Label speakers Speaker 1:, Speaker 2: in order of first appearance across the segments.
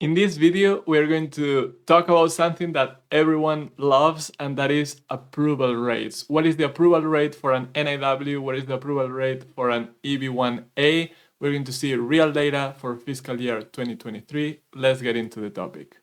Speaker 1: In this video, we're going to talk about something that everyone loves, and that is approval rates. What is the approval rate for an NIW? What is the approval rate for an EB1A? We're going to see real data for fiscal year 2023. Let's get into the topic.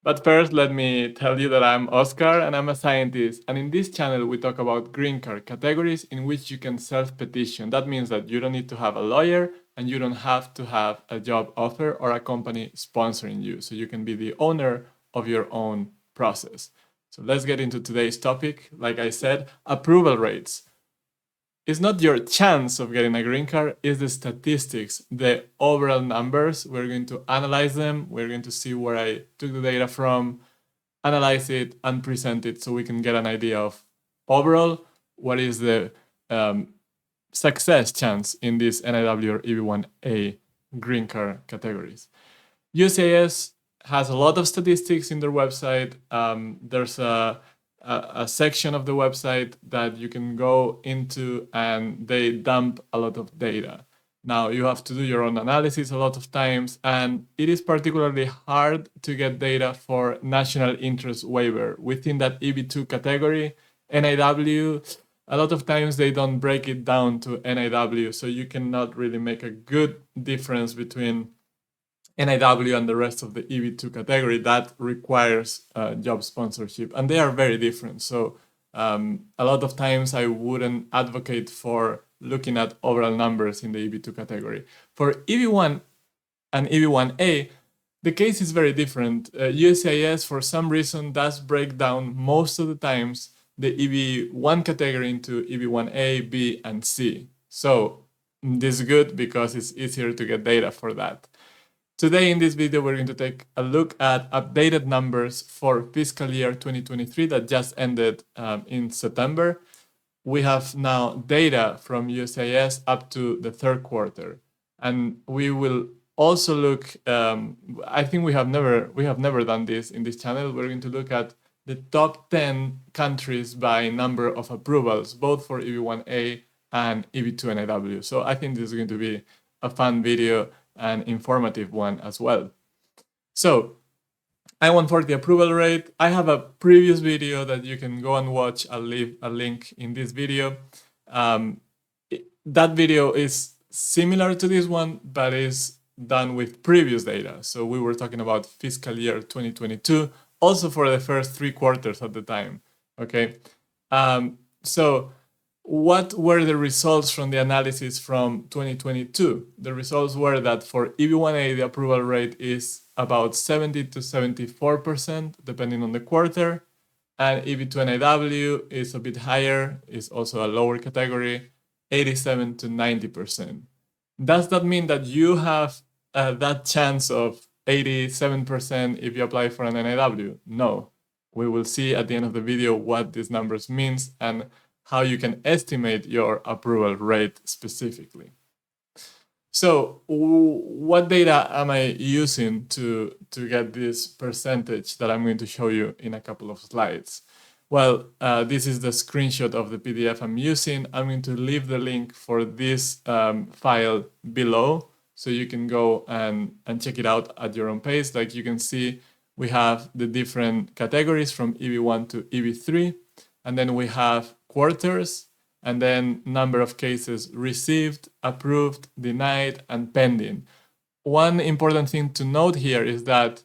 Speaker 1: But first, let me tell you that I'm Oscar and I'm a scientist. And in this channel, we talk about green card categories in which you can self-petition. That means that you don't need to have a lawyer and you don't have to have a job offer or a company sponsoring you. So you can be the owner of your own process. So let's get into today's topic. Like I said, approval rates. It's not your chance of getting a green card, it's the statistics, the overall numbers. We're going to analyze them. We're going to see where I took the data from, analyze it, and present it so we can get an idea of overall what is the success chance in this NIW or EB1A green card categories. USCIS has a lot of statistics in their website. There's a section of the website that you can go into and they dump a lot of data. Now you have to do your own analysis a lot of times, and it is particularly hard to get data for national interest waiver. Within that EB2 category, NIW, a lot of times they don't break it down to NIW, so you cannot really make a good difference between NIW and the rest of the EB2 category that requires job sponsorship, and they are very different. So a lot of times I wouldn't advocate for looking at overall numbers in the EB2 category. For EB1 and EB1A, the case is very different. USCIS, for some reason, does break down most of the times the EB1 category into EB1A, B, and C. So this is good because it's easier to get data for that. Today in this video, we're going to take a look at updated numbers for fiscal year 2023 that just ended in September. We have now data from USCIS up to the third quarter. And we will also look, I think we have never done this in this channel. We're going to look at the top 10 countries by number of approvals, both for EB1A and EB2 NIW. So I think this is going to be a fun video, an informative one as well. So I-140 approval rate. I have a previous video that you can go and watch. I'll leave a link in this video. That video is similar to this one, but is done with previous data. So we were talking about fiscal year 2022, also for the first 3 quarters at the time. Okay. So what were the results from the analysis from 2022? The results were that for EB1A, the approval rate is about 70 to 74%, depending on the quarter. And EB2 NIW is a bit higher, is also a lower category, 87 to 90%. Does that mean that you have that chance of 87% if you apply for an NIW? No. We will see at the end of the video what these numbers means and how you can estimate your approval rate specifically. So what data am I using to get this percentage that I'm going to show you in a couple of slides? Well, this is the screenshot of the PDF I'm using. I'm going to leave the link for this file below, so you can go and check it out at your own pace. Like you can see, we have the different categories from EB1 to EB3, and then we have quarters, and then number of cases received, approved, denied, and pending. One important thing to note here is that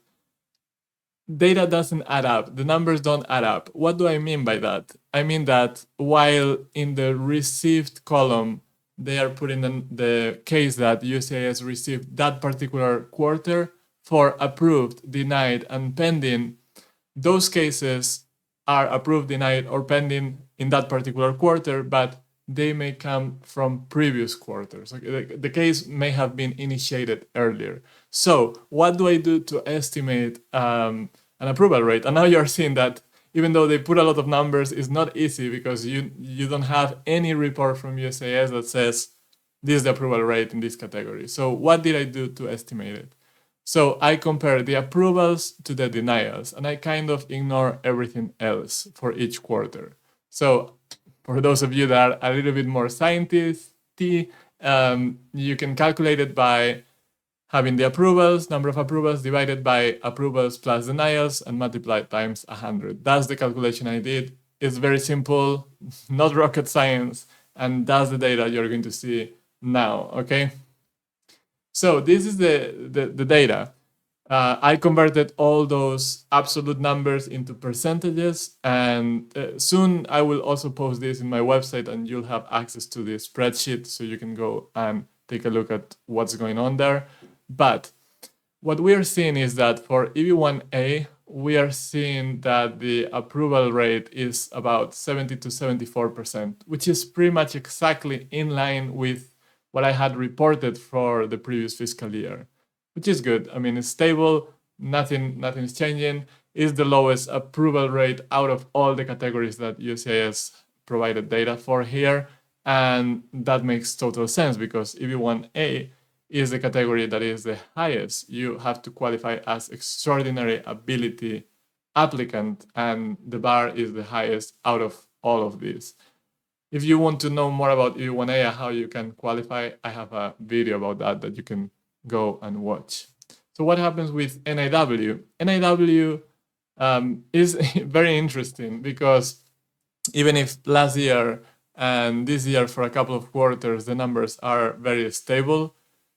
Speaker 1: data doesn't add up. The numbers don't add up. What do I mean by that? I mean that while in the received column, they are putting in the case that USCIS received that particular quarter, for approved, denied, and pending, those cases are approved, denied, or pending in that particular quarter, but they may come from previous quarters. Okay, the case may have been initiated earlier. So what do I do to estimate an approval rate? And now you're seeing that even though they put a lot of numbers, it's not easy because you don't have any report from USCIS that says this is the approval rate in this category. So what did I do to estimate it? So I compare the approvals to the denials, and I kind of ignore everything else for each quarter. So for those of you that are a little bit more sciencey, You can calculate it by having the approvals, number of approvals divided by approvals plus denials and multiplied times 100. That's the calculation I did. It's very simple, not rocket science, and that's the data you're going to see now, okay? So this is the data. I converted all those absolute numbers into percentages, and soon I will also post this in my website, and you'll have access to the spreadsheet so you can go and take a look at what's going on there. But what we are seeing is that for EB1A, we are seeing that the approval rate is about 70 to 74%, which is pretty much exactly in line with what I had reported for the previous fiscal year, which is good. I mean, it's stable, nothing's changing. It's the lowest approval rate out of all the categories that USCIS provided data for here. And that makes total sense because EB1A is the category that is the highest. You have to qualify as extraordinary ability applicant, and the bar is the highest out of all of these. If you want to know more about EB1A, how you can qualify, I have a video about that you can go and watch. So what happens with NIW? NIW is very interesting because even if last year and this year for a couple of quarters, the numbers are very stable,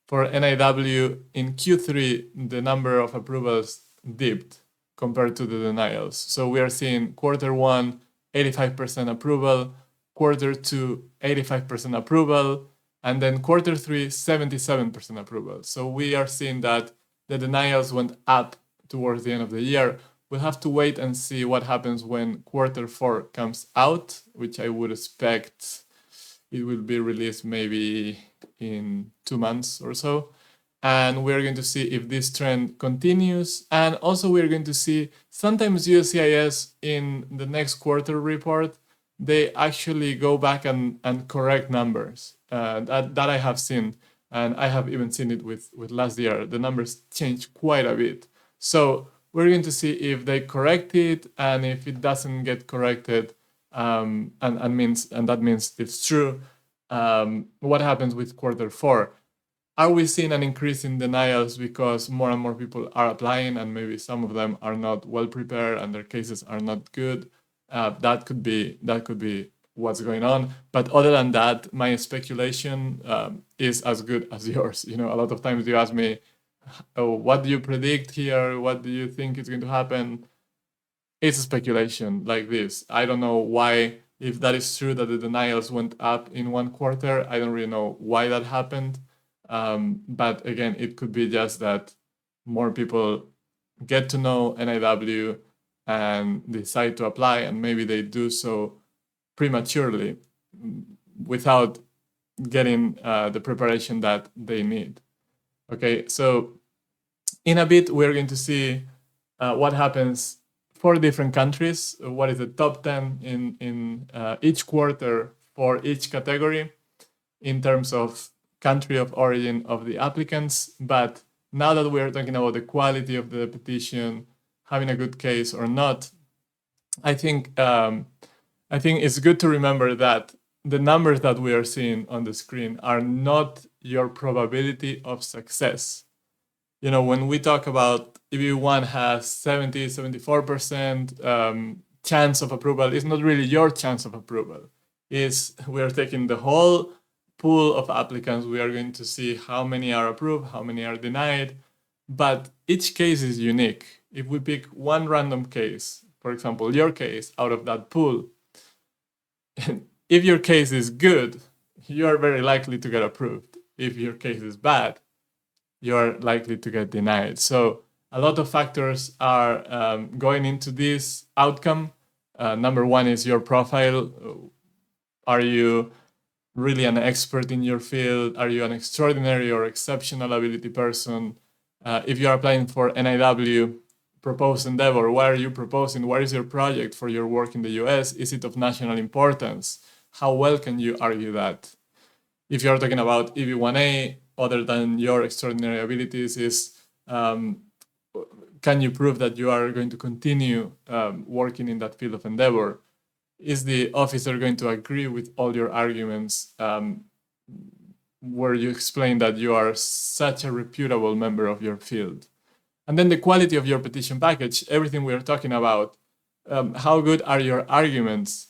Speaker 1: for NIW in Q3, the number of approvals dipped compared to the denials. So we are seeing quarter one, 85% approval, quarter two, 85% approval, and then quarter three, 77% approval. So we are seeing that the denials went up towards the end of the year. We'll have to wait and see what happens when quarter four comes out, which I would expect it will be released maybe in 2 months or so. And we're going to see if this trend continues. And also we're going to see sometimes USCIS in the next quarter report, they actually go back and correct numbers. That I have seen, and I have even seen it with last year. The numbers change quite a bit. So we're going to see if they correct it, and if it doesn't get corrected, and that means it's true, what happens with quarter four? Are we seeing an increase in denials because more and more people are applying and maybe some of them are not well prepared and their cases are not good? That could be what's going on. But other than that, my speculation is as good as yours. You know, a lot of times you ask me, oh, what do you predict here? What do you think is going to happen? It's a speculation like this. I don't know why, if that is true that the denials went up in one quarter, I don't really know why that happened. But again, it could be just that more people get to know NIW and decide to apply, and maybe they do so prematurely without getting the preparation that they need. Okay, so in a bit, we're going to see what happens for different countries, what is the top 10 in each quarter for each category in terms of country of origin of the applicants. But now that we're talking about the quality of the petition, having a good case or not, I think it's good to remember that the numbers that we are seeing on the screen are not your probability of success. You know, when we talk about EB1 has 70, 74% chance of approval, it's not really your chance of approval. We are taking the whole pool of applicants. We are going to see how many are approved, how many are denied, but each case is unique. If we pick one random case, for example, your case out of that pool, if your case is good, you are very likely to get approved. If your case is bad, you are likely to get denied. So a lot of factors are going into this outcome. Number one is your profile. Are you really an expert in your field? Are you an extraordinary or exceptional ability person? If you are applying for NIW, proposed endeavor, what are you proposing? What is your project for your work in the US? Is it of national importance? How well can you argue that? If you're talking about EB1A, other than your extraordinary abilities, is can you prove that you are going to continue working in that field of endeavor? Is the officer going to agree with all your arguments? where you explain that you are such a reputable member of your field. And then the quality of your petition package, everything we are talking about. How good are your arguments?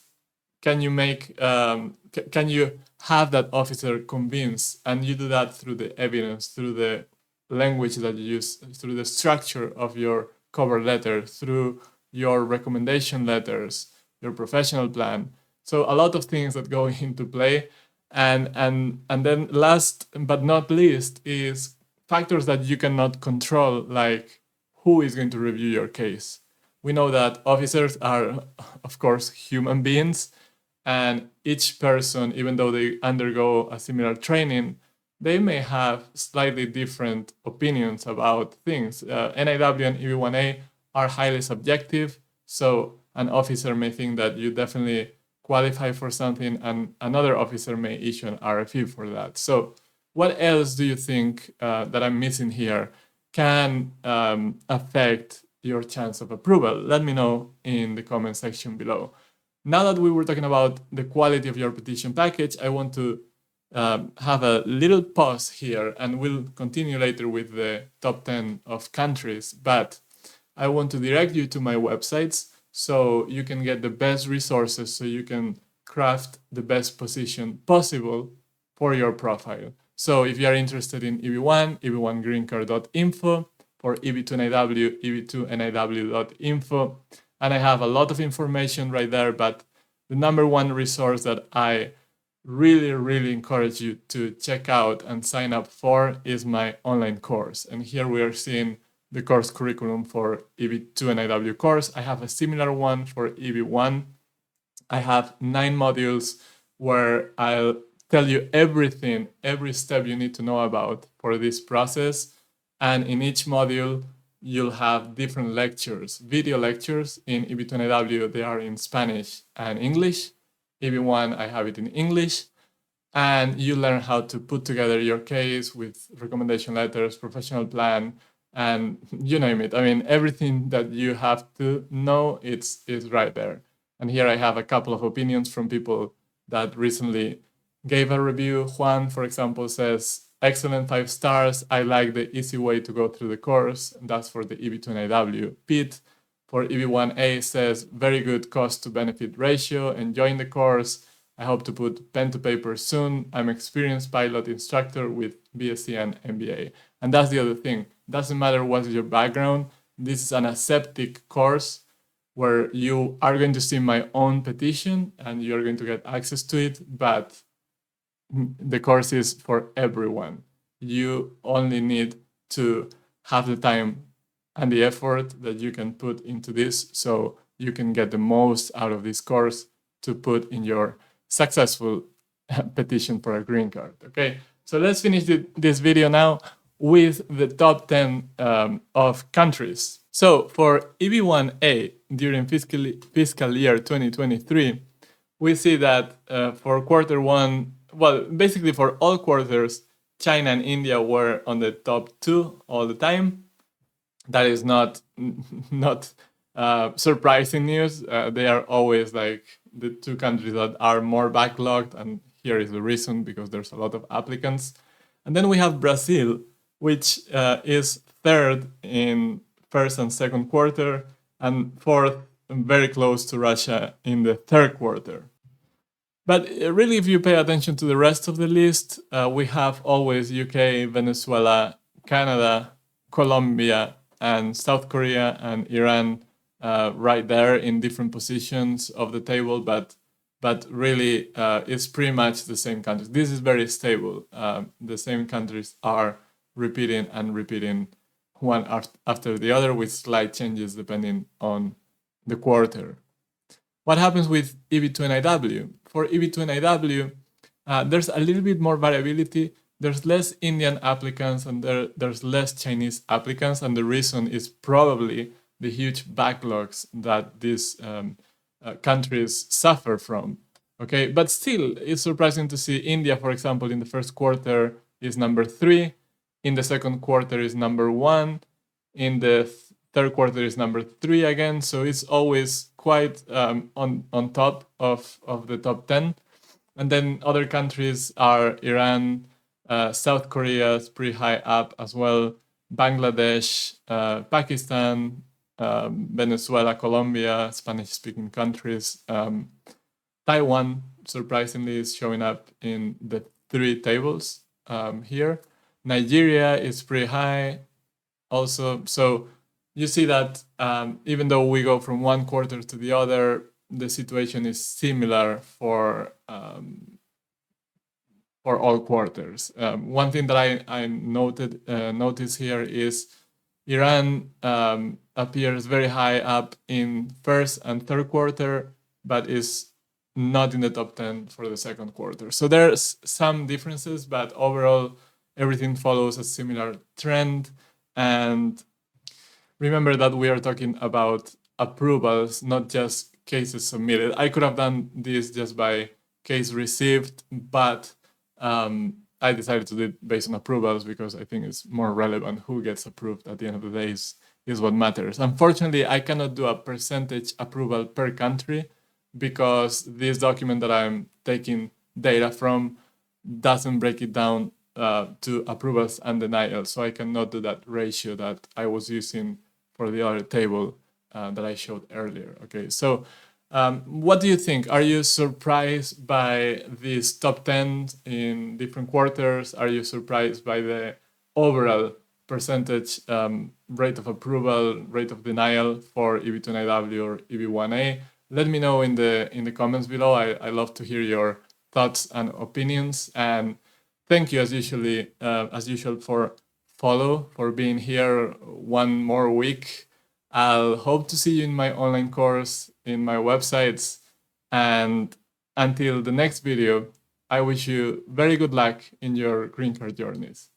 Speaker 1: Can you make can you have that officer convinced? And you do that through the evidence, through the language that you use, through the structure of your cover letter, through your recommendation letters, your professional plan. So a lot of things that go into play. And then last but not least is factors that you cannot control, like who is going to review your case. We know that officers are, of course, human beings, and each person, even though they undergo a similar training, they may have slightly different opinions about things. NIW and EB1A are highly subjective, so an officer may think that you definitely qualify for something, and another officer may issue an RFE for that. So what else do you think that I'm missing here can affect your chance of approval? Let me know in the comment section below. Now that we were talking about the quality of your petition package, I want to have a little pause here, and we'll continue later with the top 10 of countries, but I want to direct you to my websites so you can get the best resources, so you can craft the best position possible for your profile. So if you are interested in EB1, eb1greencard.info, for EB2 NIW, eb2niw.info, and I have a lot of information right there, but the number one resource that I really encourage you to check out and sign up for is my online course. And here we are seeing the course curriculum for EB2 NIW course. I have a similar one for EB1. I have 9 modules where I'll tell you everything, every step you need to know about for this process. And in each module, you'll have different lectures, video lectures. In EB2 NIW, they are in Spanish and English. EB1, I have it in English. And you learn how to put together your case with recommendation letters, professional plan, and you name it. I mean, everything that you have to know, is right there. And here I have a couple of opinions from people that recently gave a review. Juan, for example, says, excellent, 5 stars. I like the easy way to go through the course. And that's for the EB2 NIW. Pete, for EB1A, says, very good cost to benefit ratio. Enjoying the course. I hope to put pen to paper soon. I'm experienced pilot instructor with BSc and MBA. And that's the other thing. Doesn't matter what's your background. This is an aseptic course where you are going to see my own petition and you're going to get access to it, but the course is for everyone. You only need to have the time and the effort that you can put into this so you can get the most out of this course to put in your successful petition for a green card. Okay, so let's finish this video now with the top 10 of countries. So for EB1A during fiscal year 2023, we see that for quarter one, well, basically for all quarters, China and India were on the top 2 all the time. That is not surprising news. They are always like the 2 countries that are more backlogged, and here is the reason, because there's a lot of applicants. And then we have Brazil, which is 3rd in 1st and 2nd quarter, and 4th, very close to Russia in the 3rd quarter. But really, if you pay attention to the rest of the list, we have always UK, Venezuela, Canada, Colombia, and South Korea and Iran right there in different positions of the table, but really it's pretty much the same countries. This is very stable. The same countries are repeating and repeating one after the other with slight changes depending on the quarter. What happens with EB2 NIW? For EB2 NIW, there's a little bit more variability. There's less Indian applicants and there's less Chinese applicants, and the reason is probably the huge backlogs that these countries suffer from. Okay, but still, it's surprising to see India, for example, in the 1st quarter is number 3, in the 2nd quarter is number 1, in the 3rd quarter is number 3 again, so it's always quite on top of the top 10. And then other countries are Iran, South Korea is pretty high up as well. Bangladesh, Pakistan, Venezuela, Colombia, Spanish-speaking countries. Taiwan, surprisingly, is showing up in the 3 tables here. Nigeria is pretty high also. So you see that even though we go from one quarter to the other, the situation is similar for all quarters. One thing that I notice here is Iran appears very high up in first and third quarter, but is not in the top 10 for the second quarter. So there's some differences, but overall, everything follows a similar trend. And remember that we are talking about approvals, not just cases submitted. I could have done this just by case received, but I decided to do it based on approvals because I think it's more relevant. Who gets approved at the end of the day is what matters. Unfortunately, I cannot do a percentage approval per country because this document that I'm taking data from doesn't break it down to approvals and denials. So I cannot do that ratio that I was using for the other table that I showed earlier. Okay, so what do you think? Are you surprised by these top 10 in different quarters? Are you surprised by the overall percentage rate of approval, rate of denial for EB2 NIW or EB1A? Let me know in the comments below. I love to hear your thoughts and opinions. And thank you as usual for being here one more week. I'll hope to see you in my online course, in my websites, and until the next video, I wish you very good luck in your green card journeys.